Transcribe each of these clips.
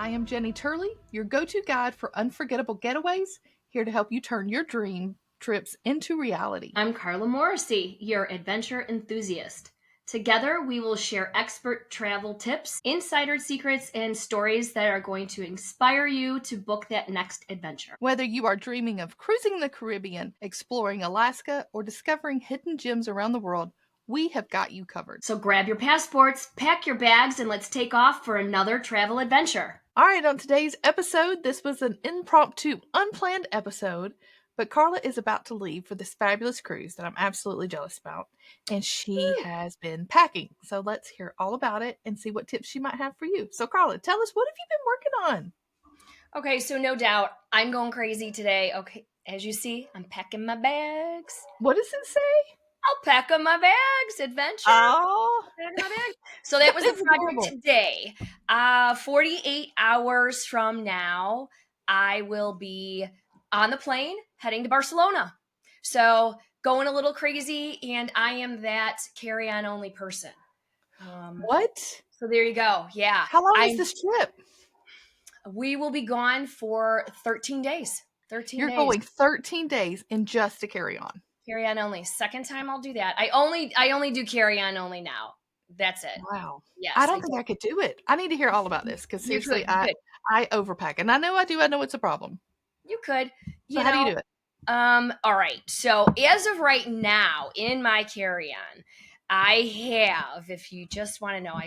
I am Jenny Turley, your go-to guide for unforgettable getaways, here to help you turn your dream trips into reality. I'm Carla Morrissey, your adventure enthusiast. Together, we will share expert travel tips, insider secrets, and stories that are going to inspire you to book that next adventure. Whether you are dreaming of cruising the Caribbean, exploring Alaska, or discovering hidden gems around the world, we have got you covered. So grab your passports, pack your bags, and let's take off for another travel adventure. All right, on today's episode, this was an impromptu, unplanned episode, but Carla is about to leave for this fabulous cruise that I'm absolutely jealous about, and she has been packing. So let's hear all about it and see what tips she might have for you. So Carla, tell us, what have you been working on? Okay, so no doubt, I'm going crazy today. Okay, as you see, I'm packing my bags. What does it say? I'll pack up my bags, adventure. Oh, Pack my bags. So that was the That's project adorable. today. 48 hours from now, I will be on the plane heading to Barcelona. So going a little crazy, and I am that carry-on only person. What? So there you go. Yeah. How long is this trip? We will be gone for 13 days. 13 You're days. going 13 days in just to carry on. Carry on only. Second time I'll do that. I only do carry on only now. That's it. Wow. Yes. I don't think I could do it. I need to hear all about this because You seriously, could. I overpack, and I know I do. I know it's a problem. You could. So how do you do it? All right. So as of right now, in my carry-on, I have, if you just want to know,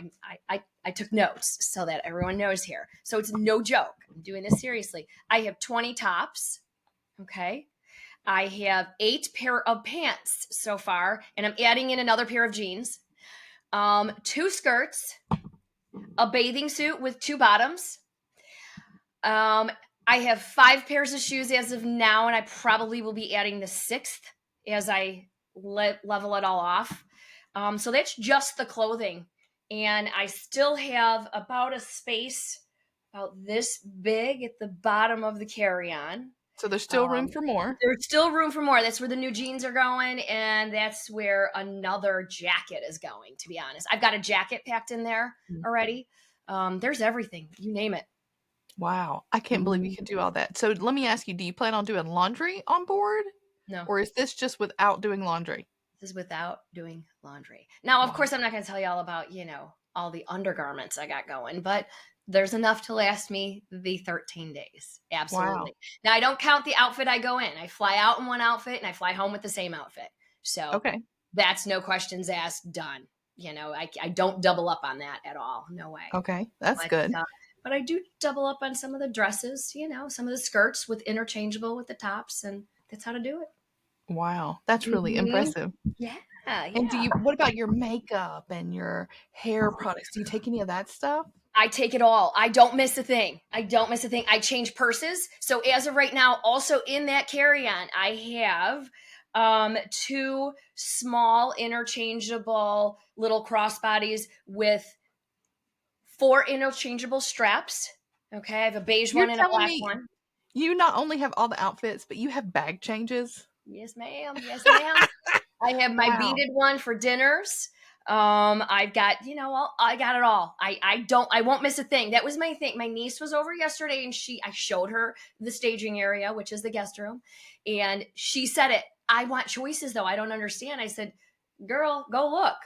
I took notes so that everyone knows here. So it's no joke. I'm doing this seriously. I have 20 tops. Okay. I have 8 pair of pants so far, and I'm adding in another pair of jeans. 2 skirts, a bathing suit with 2 bottoms. I have 5 pairs of shoes as of now, and I probably will be adding the 6th as I level it all off. So that's just the clothing. And I still have about a space about this big at the bottom of the carry-on. So there's still room for more. There's still room for more. That's where the new jeans are going, and that's where another jacket is going, to be honest. I've got a jacket packed in there already. There's everything. You name it. Wow. I can't believe you can do all that. So let me ask you, do you plan on doing laundry on board? No. Or is this just without doing laundry? This is without doing laundry. Now, of course, I'm not going to tell you all about, all the undergarments I got going, but there's enough to last me the 13 days. Absolutely. Wow. Now, I don't count the outfit I go in. I fly out in one outfit and I fly home with the same outfit. So Okay. that's no questions asked, done. I don't double up on that at all. No way. Okay. That's good. But I do double up on some of the dresses, some of the skirts with interchangeable with the tops, and that's how to do it. Wow. That's really impressive. Yeah. And what about your makeup and your hair products? Do you take any of that stuff? I take it all. I don't miss a thing. I change purses. So as of right now, also in that carry-on, I have 2 small interchangeable little crossbodies with 4 interchangeable straps. Okay. I have a beige one and a black one. You not only have all the outfits, but you have bag changes. Yes, ma'am. Yes, ma'am. I have my beaded one for dinners. I've got, I got it all. I won't miss a thing. That was my thing. My niece was over yesterday and I showed her the staging area, which is the guest room. And she said it. I want choices though. I don't understand. I said, girl, go look.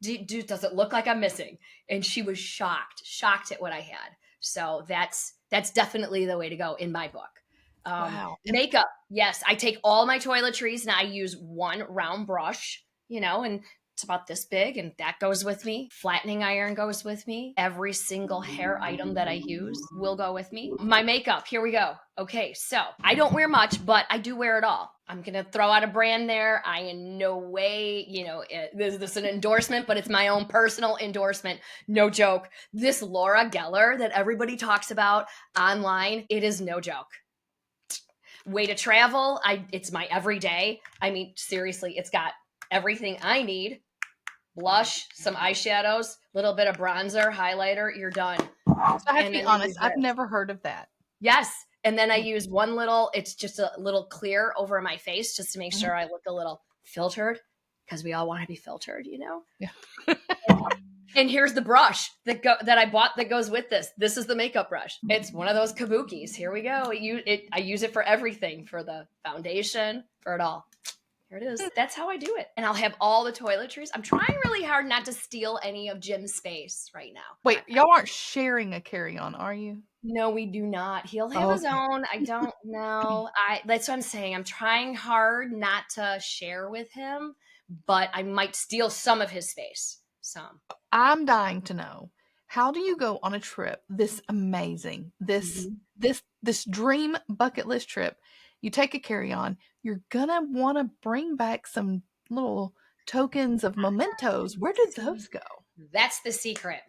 Does it look like I'm missing? And she was shocked at what I had. So that's definitely the way to go in my book. Wow. Makeup. Yes. I take all my toiletries and I use one round brush, and it's about this big and that goes with me. Flattening iron goes with me. Every single hair item that I use will go with me. My makeup. Here we go. Okay. So I don't wear much, but I do wear it all. I'm going to throw out a brand there. I in no way, this is an endorsement, but it's my own personal endorsement. No joke. This Laura Geller that everybody talks about online, it is no joke. Way to travel. It's my everyday. I mean, seriously, it's got everything I need. Blush, some eyeshadows, little bit of bronzer, highlighter, you're done. So I have to be honest, I've never heard of that. Yes. And then I use it's just a little clear over my face just to make sure I look a little filtered because we all want to be filtered, Yeah. And here's the brush that I bought that goes with this. This is the makeup brush. It's one of those kabukis. Here we go. I use it for everything, for the foundation, for it all. Here it is. That's how I do it. And I'll have all the toiletries. I'm trying really hard not to steal any of Jim's space right now. Wait, y'all aren't sharing a carry-on, are you? No, we do not. He'll have Oh, his okay. own. I don't know. That's what I'm saying. I'm trying hard not to share with him, but I might steal some of his space. Some. I'm dying to know, how do you go on a trip this amazing, this Mhm. this dream bucket list trip? You take a carry-on, you're gonna want to bring back some little tokens of mementos. Where did See, those go? that's the secret.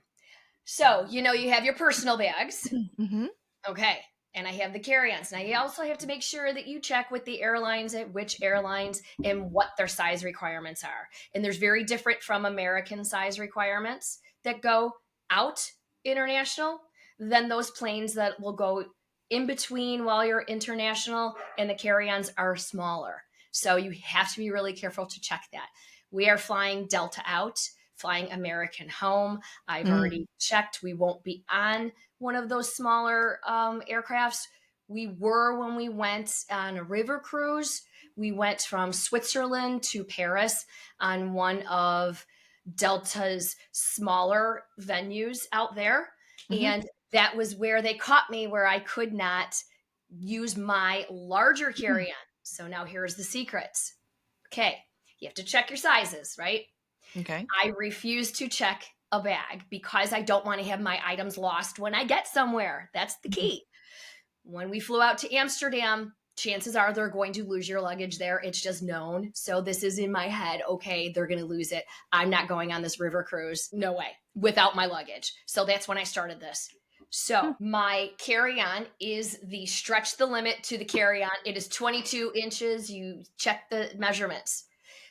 So, you have your personal bags. Mm-hmm. Okay. And I have the carry-ons. Now you also have to make sure that you check with the airlines at which airlines and what their size requirements are. And there's very different from American size requirements that go out international than those planes that will go in between while you're international, and the carry-ons are smaller. So you have to be really careful to check that. We are flying Delta out, flying American home. I've Mm. already checked. We won't be on one of those smaller aircrafts. We were when we went on a river cruise. We went from Switzerland to Paris on one of Delta's smaller venues out there. Mm-hmm. And that was where they caught me, where I could not use my larger carry on. So now here's the secrets. Okay, you have to check your sizes, right? Okay. I refuse to check a bag because I don't want to have my items lost when I get somewhere. That's the key. When we flew out to Amsterdam, chances are they're going to lose your luggage there. It's just known. So this is in my head. Okay, they're going to lose it. I'm not going on this river cruise. No way. Without my luggage. So that's when I started this. So my carry-on is the stretch the limit to the carry-on. It is 22 inches. You check the measurements.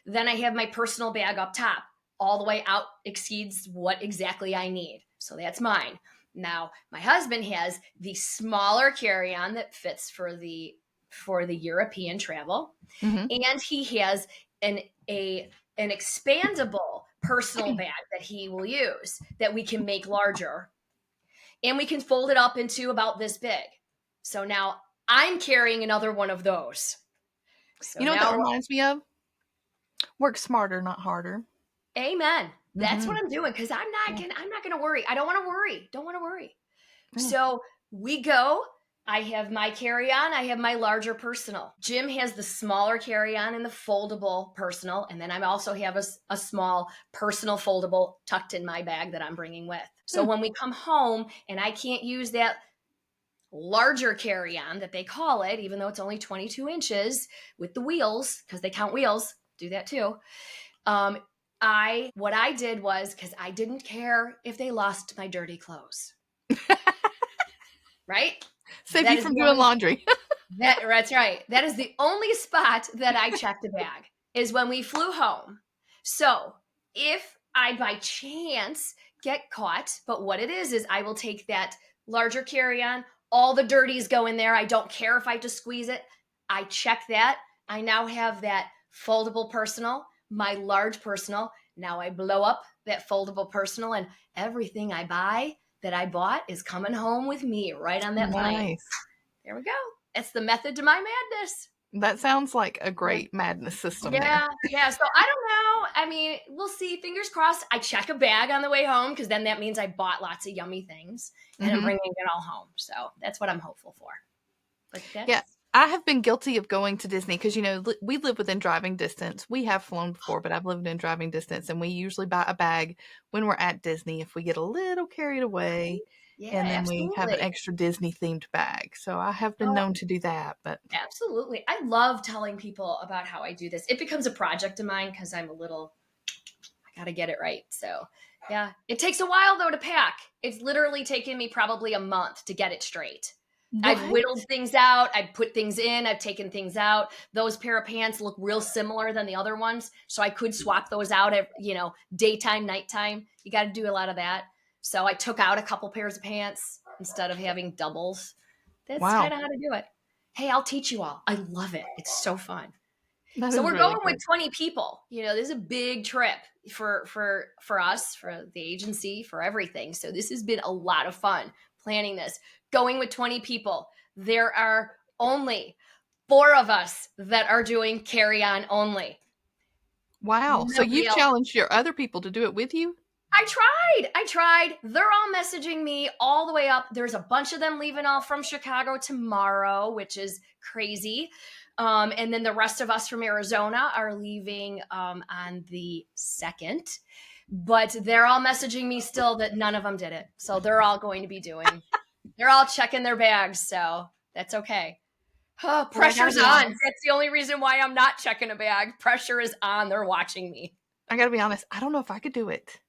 Then I have my personal bag up top. All the way out exceeds what exactly I need. So that's mine. Now, my husband has the smaller carry-on that fits for the European travel, Mm-hmm. and he has an expandable personal bag that he will use that we can make larger, and we can fold it up into about this big. So now I'm carrying another one of those. So You know what that now, reminds me of? Work smarter, not harder. amen. That's what Mm-hmm. I'm doing because Yeah. I'm not going to worry. I don't want to worry. Don't want to worry. Yeah. So we go. I have my carry on. I have my larger personal. Jim has the smaller carry on and the foldable personal. And then I also have a small personal foldable tucked in my bag that I'm bringing with. So Hmm. when we come home and I can't use that larger carry on that they call it, even though it's only 22 inches with the wheels, because they count wheels, do that too. Um, what I did was, because I didn't care if they lost my dirty clothes, right? Save That you is from the doing only laundry. that's right. That is the only spot that I checked a bag is when we flew home. So if I by chance get caught, but what it is I will take that larger carry-on, all the dirties go in there. I don't care if I have to squeeze it. I check that. I now have that foldable personal, my large personal. Now I blow up that foldable personal, and everything I buy that I bought is coming home with me right on that plane. Nice. There we go. It's the method to my madness. That sounds like a Yeah. great madness system there. Yeah. So I don't know. I mean, we'll see. Fingers crossed. I check a bag on the way home because then that means I bought lots of yummy things and I'm Mm-hmm. bringing it all home. So that's what I'm hopeful for. But Yeah, that's I have been guilty of going to Disney because, we live within driving distance. We have flown before, but I've lived in driving distance, and we usually buy a bag when we're at Disney if we get a little carried away, yeah, and then we have an absolutely. extra Disney themed bag. So I have been Oh, known to do that, but absolutely. I love telling people about how I do this. It becomes a project of mine because I got to get it right. So, yeah. It takes a while, though, to pack. It's literally taken me probably a month to get it straight. I've what? whittled things out. I've put things in. I've taken things out. Those pair of pants look real similar than the other ones. So I could swap those out at, daytime, nighttime. You got to do a lot of that. So I took out a couple pairs of pants instead of having doubles. That's kind Wow. of how to do it. Hey, I'll teach you all. I love it. It's so fun. That So is we're really going with good. 20 people. This is a big trip for us, for the agency, for everything. So this has been a lot of fun planning this. Going with 20 people. There are only 4 of us that are doing carry-on only. Wow. So Nobody you've else. challenged your other people to do it with you? I tried. They're all messaging me all the way up. There's a bunch of them leaving all from Chicago tomorrow, which is crazy. And then the rest of us from Arizona are leaving on the 2nd. But they're all messaging me still that none of them did it. So they're all going to be they're all checking their bags. So that's okay. Oh, Well, I gotta pressure's be on. honest. That's the only reason why I'm not checking a bag. Pressure is on. They're watching me. I gotta be honest. I don't know if I could do it.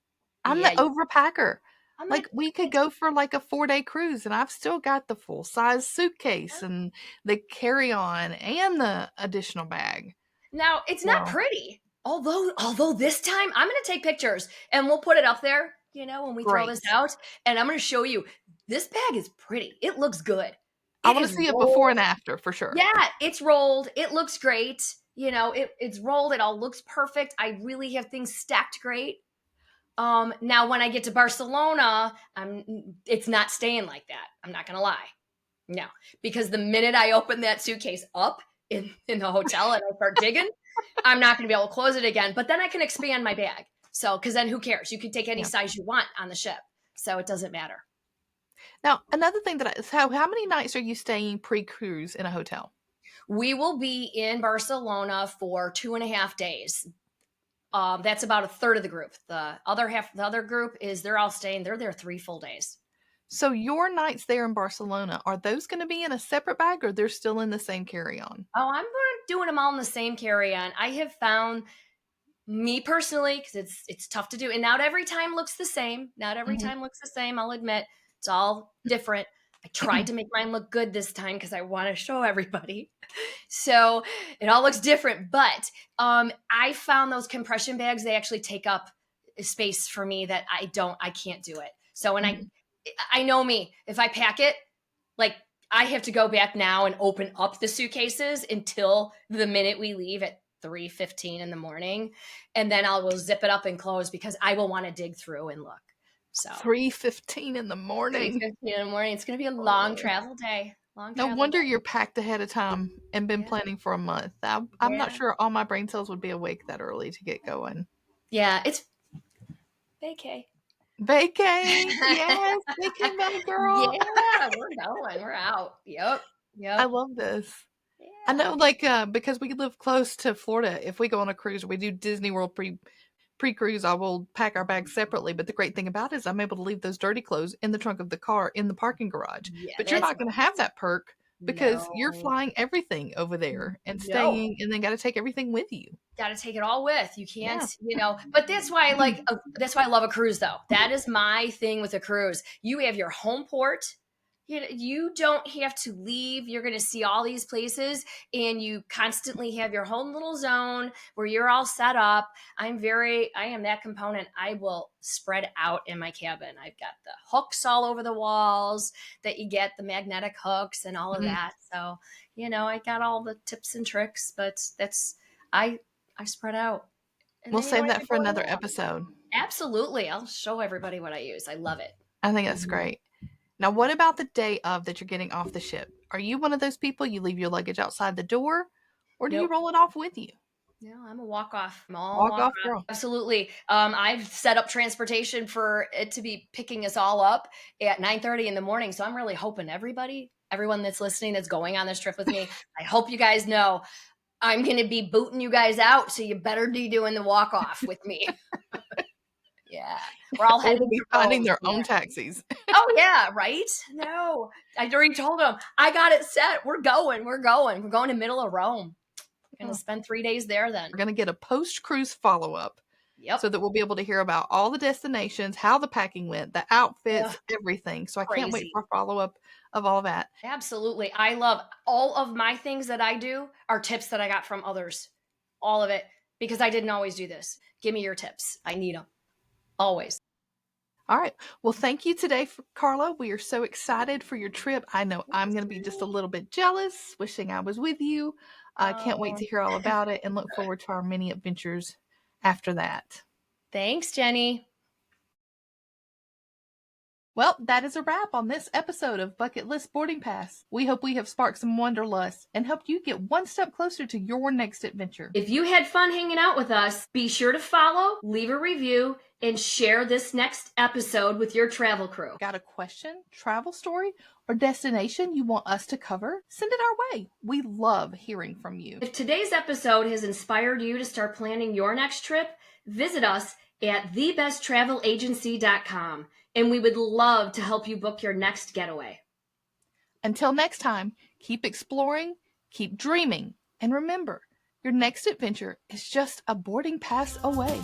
I'm the Yeah, overpacker. I'm Like, like, we could go for like a 4-day cruise, and I've still got the full size suitcase and the carry on and the additional bag. now it's not So, pretty. Although this time I'm gonna take pictures and we'll put it up there, when we throw this great. out. And I'm gonna show you this bag is pretty. It looks good. I It want to is see it before rolled. and after for sure. Yeah, it's rolled. It looks great. It's rolled. It all looks perfect. I really have things stacked great. Now when I get to Barcelona, it's not staying like that. I'm not gonna lie. No, because the minute I open that suitcase up in the hotel and I start digging, I'm not going to be able to close it again. But then I can expand my bag. So, because then who cares? You can take any Yeah. size you want on the ship. So it doesn't matter. Now, another thing how many nights are you staying pre-cruise in a hotel? We will be in Barcelona for 2.5 days. That's about a third of the group. The other group they're all staying. They're there 3 full days. So your nights there in Barcelona, are those going to be in a separate bag or they're still in the same carry-on? Oh, I'm doing them all in the same carry on. I have found me personally, because it's tough to do, and not every time looks the same. Not every Mhm. time looks the same. I'll admit it's all different. I tried to make mine look good this time because I want to show everybody. So it all looks different. But I found those compression bags, they actually take up space for me that I can't do it. So when Mhm. I know me, if I pack it, like I have to go back now and open up the suitcases until the minute we leave at 3:15 in the morning, and then I will zip it up and close because I will want to dig through and look. So 3:15 in the morning. 3:15 in the morning. It's going to be a long Oh. travel day. Long No travel wonder day. you're packed ahead of time and been Yeah. planning for a month. I'm not Yeah. sure all my brain cells would be awake that early to get going. Yeah. It's vacay. Vacay, yes, vacay mode, girl. Yeah, we're going. We're out. Yep. I Yep. love this. I Yeah. know, like, because we live close to Florida, if we go on a cruise, we do Disney World pre-cruise, I will pack our bags separately. But the great thing about it is I'm able to leave those dirty clothes in the trunk of the car in the parking garage. Yeah, But you're that's not going to have that perk because you're no. flying everything over there and No. staying, and then got to take everything with you. Got to take it all with. You can't, Yeah. but that's why that's why I love a cruise though. That is my thing with a cruise. You have your home port. You don't have to leave. You're going to see all these places and you constantly have your home little zone where you're all set up. I am that component. I will spread out in my cabin. I've got the hooks all over the walls that you get, the magnetic hooks and all of Mhm. that. So, I got all the tips and tricks, but I I spread out. And We'll then you don't save have that to for go another anymore. episode. Absolutely. I'll show everybody what I use. I love it. I think that's great. Now, what about the day of that you're getting off the ship? Are you one of those people you leave your luggage outside the door, or do you Nope. roll it off with you? No, I'm a walk off. I'm all Walk walk off, off. girl. Absolutely. I've set up transportation for it to be picking us all up at 9:30 in the morning. So I'm really hoping everyone that's listening that's going on this trip with me, I hope you guys know I'm going to be booting you guys out. So you better be doing the walk off with me. Yeah. We're all Or they'll heading be to finding Rome. their own taxis. Oh yeah, right? No. I already told them I got it set. We're going. We're going. We're going to middle of Rome. We're gonna Oh, spend 3 days there then. we're going to get a post-cruise follow-up Yep. so that we'll be able to hear about all the destinations, how the packing went, the outfits, Ugh, everything. So I can't wait crazy. for a follow-up of all that. Absolutely. I love all of my things that I do are tips that I got from others. All of it. Because I didn't always do this. Give me your tips. I need them. Always. All right. Well, thank you today, Carla. We are so excited for your trip. I know I'm going to be just a little bit jealous, wishing I was with you. I can't wait Oh, to hear all about it and look forward to our many adventures after that. thanks, Jenny. Well, that is a wrap on this episode of Bucket List Boarding Pass. We hope we have sparked some wanderlust and helped you get one step closer to your next adventure. If you had fun hanging out with us, be sure to follow, leave a review, and share this next episode with your travel crew. Got a question, travel story, or destination you want us to cover? Send it our way. We love hearing from you. If today's episode has inspired you to start planning your next trip, visit us at thebesttravelagency.com, and we would love to help you book your next getaway. Until next time, keep exploring, keep dreaming, and remember, your next adventure is just a boarding pass away.